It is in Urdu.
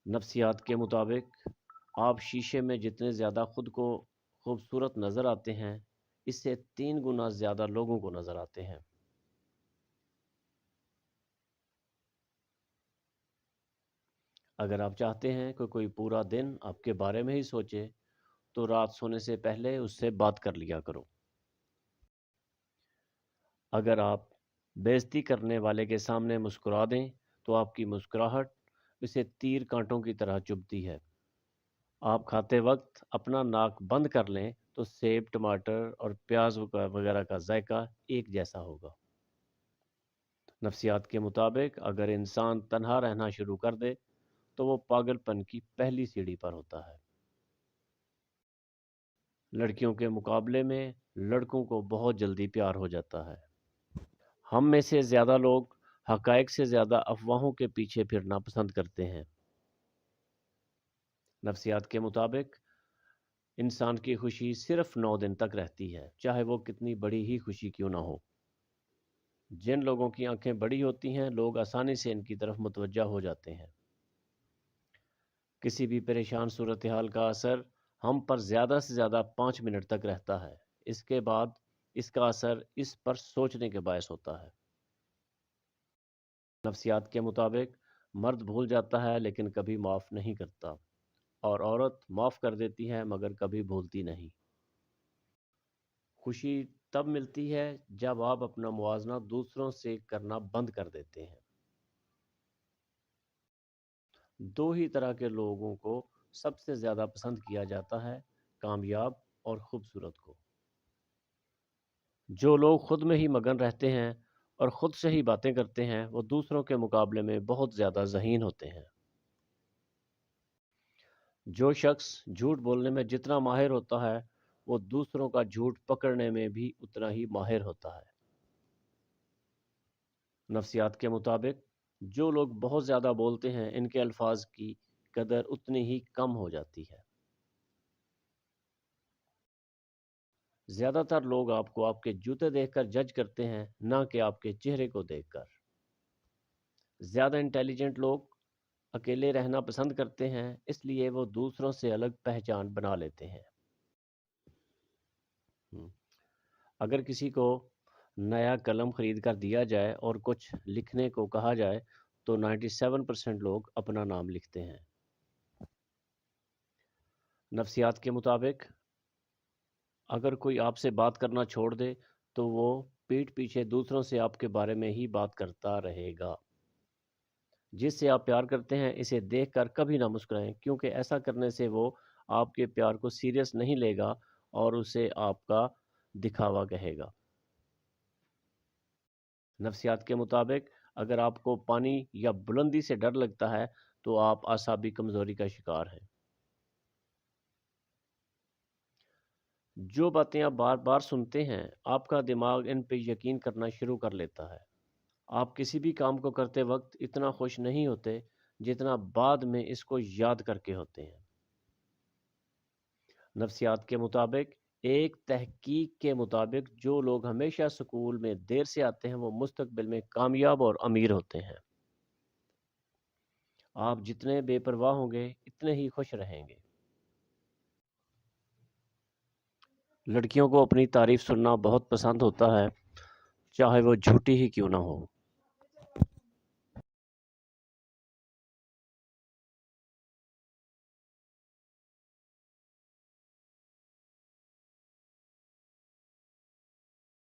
نفسیات کے مطابق آپ شیشے میں جتنے زیادہ خود کو خوبصورت نظر آتے ہیں، اس سے 3 گنا زیادہ لوگوں کو نظر آتے ہیں۔ اگر آپ چاہتے ہیں کہ کوئی پورا دن آپ کے بارے میں ہی سوچے تو رات سونے سے پہلے اس سے بات کر لیا کرو۔ اگر آپ بےعزتی کرنے والے کے سامنے مسکرا دیں تو آپ کی مسکراہٹ اسے تیر کانٹوں کی طرح چبھتی ہے۔ آپ کھاتے وقت اپنا ناک بند کر لیں تو سیب، ٹماٹر اور پیاز وغیرہ کا ذائقہ ایک جیسا ہوگا۔ نفسیات کے مطابق اگر انسان تنہا رہنا شروع کر دے تو وہ پاگل پن کی پہلی سیڑھی پر ہوتا ہے۔ لڑکیوں کے مقابلے میں لڑکوں کو بہت جلدی پیار ہو جاتا ہے۔ ہم میں سے زیادہ لوگ حقائق سے زیادہ افواہوں کے پیچھے پھرنا پسند کرتے ہیں۔ نفسیات کے مطابق انسان کی خوشی صرف 9 دن تک رہتی ہے، چاہے وہ کتنی بڑی ہی خوشی کیوں نہ ہو۔ جن لوگوں کی آنکھیں بڑی ہوتی ہیں، لوگ آسانی سے ان کی طرف متوجہ ہو جاتے ہیں۔ کسی بھی پریشان صورتحال کا اثر ہم پر زیادہ سے زیادہ 5 منٹ تک رہتا ہے، اس کے بعد اس کا اثر اس پر سوچنے کے باعث ہوتا ہے۔ نفسیات کے مطابق مرد بھول جاتا ہے لیکن کبھی معاف نہیں کرتا، اور عورت معاف کر دیتی ہے مگر کبھی بھولتی نہیں۔ خوشی تب ملتی ہے جب آپ اپنا موازنہ دوسروں سے کرنا بند کر دیتے ہیں۔ 2 ہی طرح کے لوگوں کو سب سے زیادہ پسند کیا جاتا ہے، کامیاب اور خوبصورت کو۔ جو لوگ خود میں ہی مگن رہتے ہیں اور خود سے ہی باتیں کرتے ہیں، وہ دوسروں کے مقابلے میں بہت زیادہ ذہین ہوتے ہیں۔ جو شخص جھوٹ بولنے میں جتنا ماہر ہوتا ہے، وہ دوسروں کا جھوٹ پکڑنے میں بھی اتنا ہی ماہر ہوتا ہے۔ نفسیات کے مطابق جو لوگ بہت زیادہ بولتے ہیں، ان کے الفاظ کی قدر اتنی ہی کم ہو جاتی ہے۔ زیادہ تر لوگ آپ کو آپ کے جوتے دیکھ کر جج کرتے ہیں، نہ کہ آپ کے چہرے کو دیکھ کر۔ زیادہ انٹیلیجنٹ لوگ اکیلے رہنا پسند کرتے ہیں، اس لیے وہ دوسروں سے الگ پہچان بنا لیتے ہیں۔ اگر کسی کو نیا قلم خرید کر دیا جائے اور کچھ لکھنے کو کہا جائے تو 97% لوگ اپنا نام لکھتے ہیں۔ نفسیات کے مطابق اگر کوئی آپ سے بات کرنا چھوڑ دے تو وہ پیٹھ پیچھے دوسروں سے آپ کے بارے میں ہی بات کرتا رہے گا۔ جس سے آپ پیار کرتے ہیں، اسے دیکھ کر کبھی نہ مسکرائیں، کیونکہ ایسا کرنے سے وہ آپ کے پیار کو سیریس نہیں لے گا اور اسے آپ کا دکھاوا کہے گا۔ نفسیات کے مطابق اگر آپ کو پانی یا بلندی سے ڈر لگتا ہے تو آپ اعصابی کمزوری کا شکار ہیں۔ جو باتیں آپ بار بار سنتے ہیں، آپ کا دماغ ان پہ یقین کرنا شروع کر لیتا ہے۔ آپ کسی بھی کام کو کرتے وقت اتنا خوش نہیں ہوتے جتنا بعد میں اس کو یاد کر کے ہوتے ہیں۔ نفسیات کے مطابق ایک تحقیق کے مطابق جو لوگ ہمیشہ سکول میں دیر سے آتے ہیں، وہ مستقبل میں کامیاب اور امیر ہوتے ہیں۔ آپ جتنے بے پرواہ ہوں گے اتنے ہی خوش رہیں گے۔ لڑکیوں کو اپنی تعریف سننا بہت پسند ہوتا ہے، چاہے وہ جھوٹی ہی کیوں نہ ہو۔